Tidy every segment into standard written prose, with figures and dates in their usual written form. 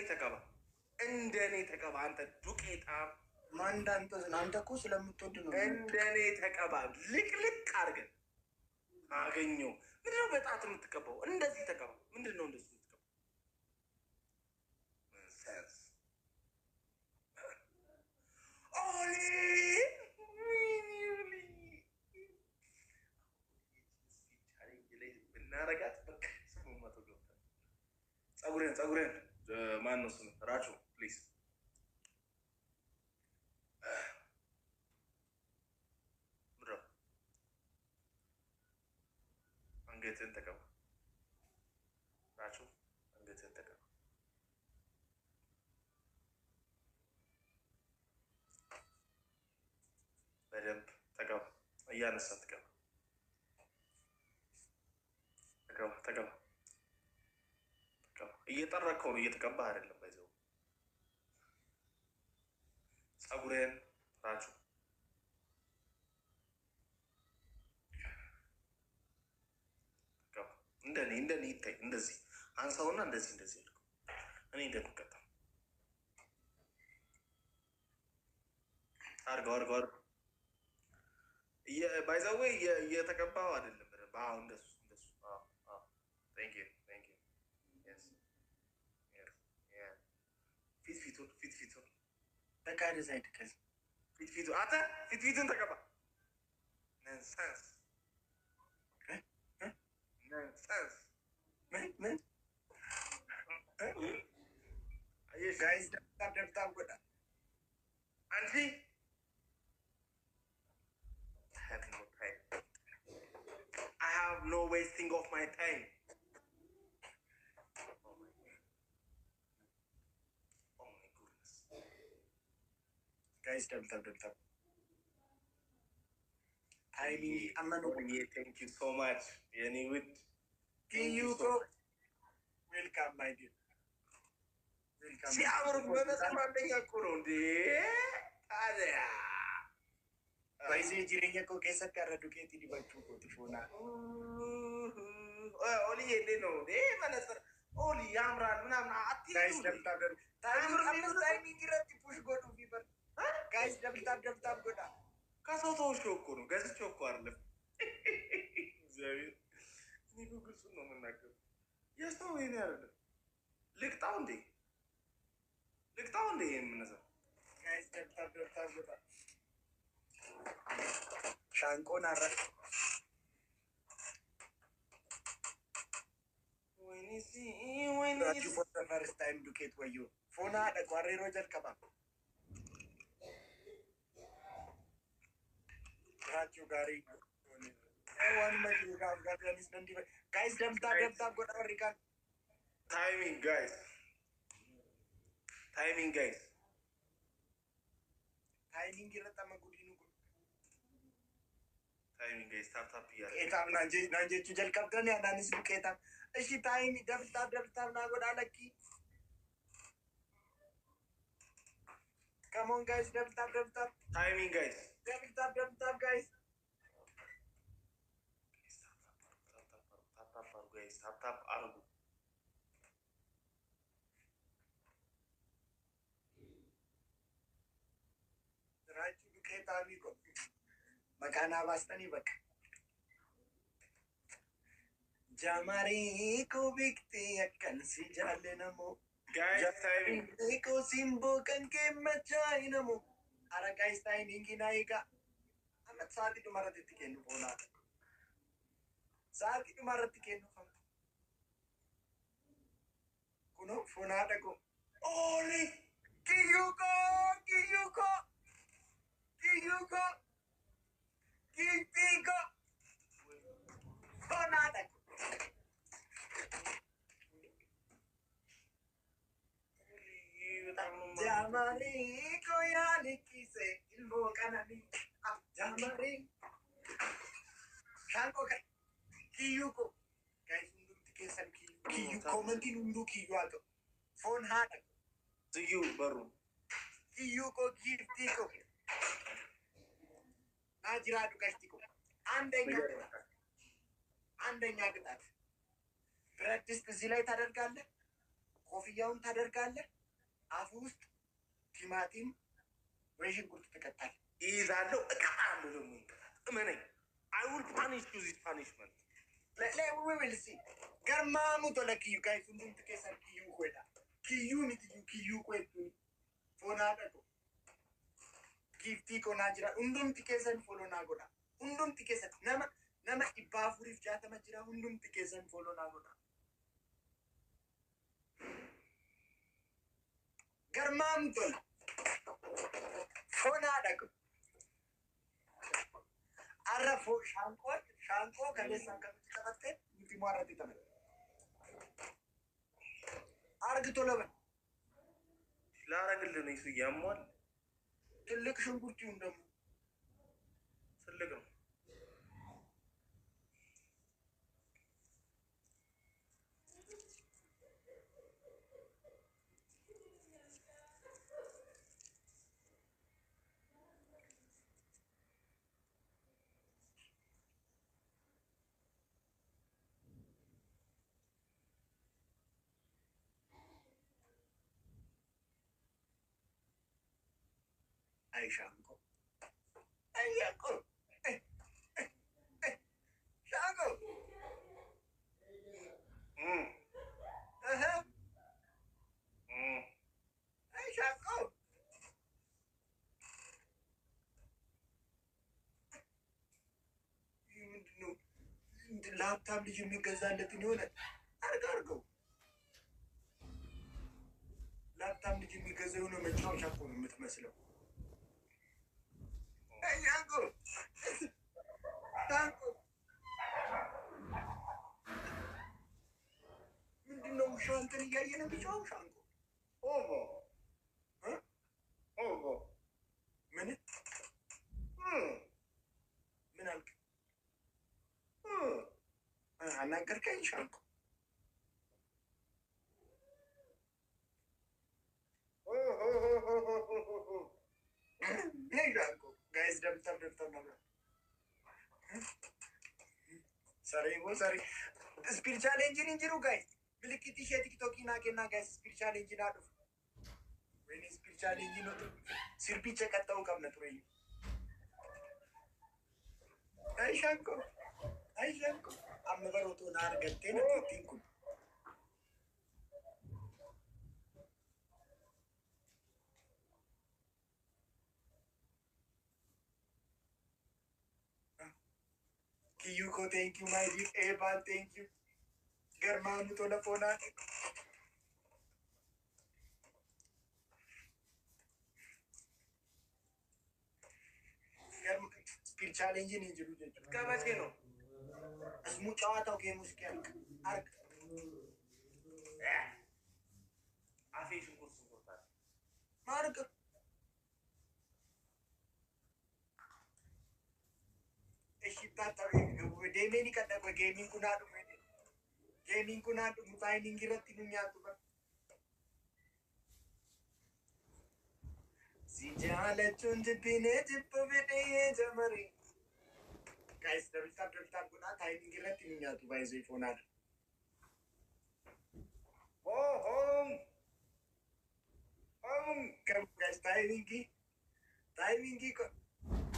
ተቀባ፣ እንደኔ ተቀባ። አንተ ዱቄታም ማንዳንተ አንተ እኮ ስለምትወድ ነው። እንደኔ ተቀባ፣ ልቅልቅ አድርገን አገኘው። ምንድነው በጣት የምትቀባው? እንደዚህ ተቀባ። ምንድነው እንደዚህ የምትቀባው? ኦሊ ብናረጋት ጸጉሬን ማን ነው ስም? ራቹ ፕሊዝ አንገትን ተቀባ። ራቹ አንገትን ተቀባ። በደንብ ተቀባ። እያነሳ ተቀባ። ተቀባ። እየጠረከው ነው፣ እየተቀባ አይደለም። ባይዘው ጸጉሬን ራቹ እንደኔ ይታይ። እንደዚህ አንሳውና እንደዚህ ያልኩ እኔ እንደምቀጣ አርገው ባይዘው እየተቀባው አይደለም። በአሁን እንደሱ thank you yes yeah ፊቱን ተቃደ ሳይድ ከዚ ፊቱን ተቀባ። ነንሰንስ ምን ጋይስ ደብታብ ጎዳ አንቺ I have no wasting of my time. Oh my goodness. Guys, ደብታብ thank you so much. Yani with you go welcome my dear. Welcome. ሲያምር በጣም አንደኛ እኮ ነው እንዴ ታዲያ ባይዜ ጅሬኛ እኮ ከሰት ያረዱ ከቲ ዲባቹ እኮ ትፎና ኦሊ እንዴ ነው እንዴ መነጽር ኦሊ ያምራል ምናምን አትይ ጋይስ ታይሚንግ ይረጥ ፑሽ ጎዱ ቢበር ጋይስ ደብታብ ጎዳ ከሰው ተውሾ እኮ ነው ገዝቼው እኮ አይደለም። እግዚአብሔር እኔ ግልጽ ነው የምናገረው። የሰው ይሄን አይደለም። ልቅጣው እንዴ የምነሳው ጋይስ ደብታብ ጎዳ ሻንቆን አረፍ ወይኔ ፎር ዘ ፈርስት ታይም ዱቄት ወዩ ፎና ደቋሬሮ ጀልቀባ ራቹ ጋሪ ዋን ማጂ ጋጋጋኒስ ነንዲ ጋይስ ደብታብ ጎዳ ወሪካን ታይሚንግ ጋይስ ታይሚንግ ይረጣማ ጉዲኑ ታይሚንግ ጋይስ ታፕ ያለ ኤታም ናንጄቹ ጀልቀብደን ያዳንስ ዱቄታም እሺ ታይሚ ደብታብ ና ጎዳ ለኪ come on guys ደብታብ ታይሚንግ ጋይስ ደብታብ guys ታፕ አርጉ ራቹ ዱቄታሚ ቆ መካና ባስተኒ በቃ ጃማሪ ኮ ቢክቲ አከን ሲጃለ ነሞ ጋይስ ታይሚንግ ኮ ሲምቦ ከንኬ መቻይ ነሞ አረ ጋይስ ታይሚንግ ናይጋ አመት ሳቲ ዱማረት ትከኑ ሆና ሳቲ ዱማረት ትከኑ ኩኖ ፎና ደጎ ኦሊ ኪዩኮ ኪቲኮ ፎና ደጎ ጃማሊ ኮያሊ ኪሴ ኢልቦ ቀናኒ ጃማሊ ሻንቆ ኪዩኮ ጋይስ ሁንዱም ትኬሰን ኪዩ ኮመንቲን ሁንዱ ኪዩ አቶ ፎን ሃደ ዝዩ በሩ ኪዩኮ ጊፍቲኮ ናጅራዱ ቀሽቲኮ አንደኛ ቅጣት ብረት ድስት እዚህ ላይ ታደርጋለህ። ኮፍያውን ታደርጋለህ። አፍ ውስጥ ቲማቲም ወይ ሽንኩርት ትከታለህ። ይይዛለሁ፣ እቀጣለሁ። ደግሞ እመነኝ። I will punish you this punishment. We will see. Garmaamu tola kiyyu guys hundumti keessan kiyyuu koodha. Kiyyuu miti kiyyuu koodhu. Foonaa dhaqu. Giiftii konaa jira. Hundumti keessan folonaa godha. Hundumti keessan nama 460 jira. Hundumti keessan folonaa godha. Garmaamu tola. Foonaa dhaqu. Arrafo shaanqoo kaleessaan kan nuti qabatte nuti immoo irratti taphatte. Argito laban. ላረግልህ ነው እሱ ያሟል። ትልቅ ሽንኩርት ይሁን ደግሞ ትልቅ ነው። Ay, Shanko. Ay, Shanko. Shanko. Ay, Shanko. ላፕታፕ ልጅ የሚገዛለትን የሆነ አርገው ላፕታፕ ልጅ የሚገዛ የሆነ መጫወቻ እኮ ነው የምትመስለው። Shanko. Shanko. ምንድነው ውሻው እንትን እያየ ነው የሚጫወው? ሻንቆ ኦሆ ምን ምን አልክ? አናገርከኝ ሻንቆ? ሻንቆ ጋይስ ደብተር ነው ሰሪ ስፒሪቹዋል ኤንጂን እንጅሩ ጋይስ ምልክት ሼ ቲክቶክ ናኬና ጋይስ ስፒሪቹዋል ኤንጂን አዱ ወይኔ ስፒሪቹዋል ኤንጂን ነው ሲርፒቸ ቀጣው ቀብነ ጥሩይ አይሻንቆ አመበሮቶ ናርገቴ ነው ቲንኩ Kiyuko, thank you, my dear Evan, thank you. Garmaamu tola foonaa. Spiritual engine hin jiru jechuudha. ከመቼ ነው? Asmuu cawaataው ጌሙ እስኪያልቅ አርግ። አፌ ሽንኩርት አለ። ማርግ deemeni kadha ko gaming kuna dhumu signing irratti nu nyaatu bar si jaalachuun jibbinee jibba fedhee jamare guys dabtaab kuna signing irratti nu nyaatu baay'ee foonaa home come guys timing ko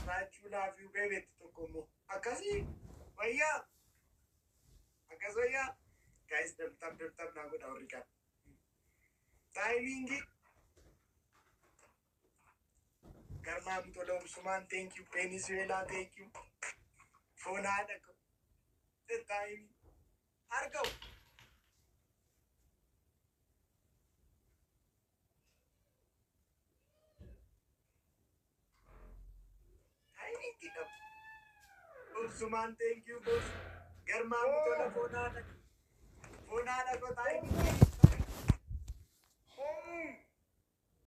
Rachuu laafiu bebeetti tokko immoo akkasii wayyaa akkas wayyaa gaayis dabtaab naa godha warri qaba taayimingi garmaamu tola ubsumaan thank you Venezuela thank you foonaa dhaqo taayimi argamu Ubsumaan thank you boss. Garmaamu tola foonaa dhaqo taayimi.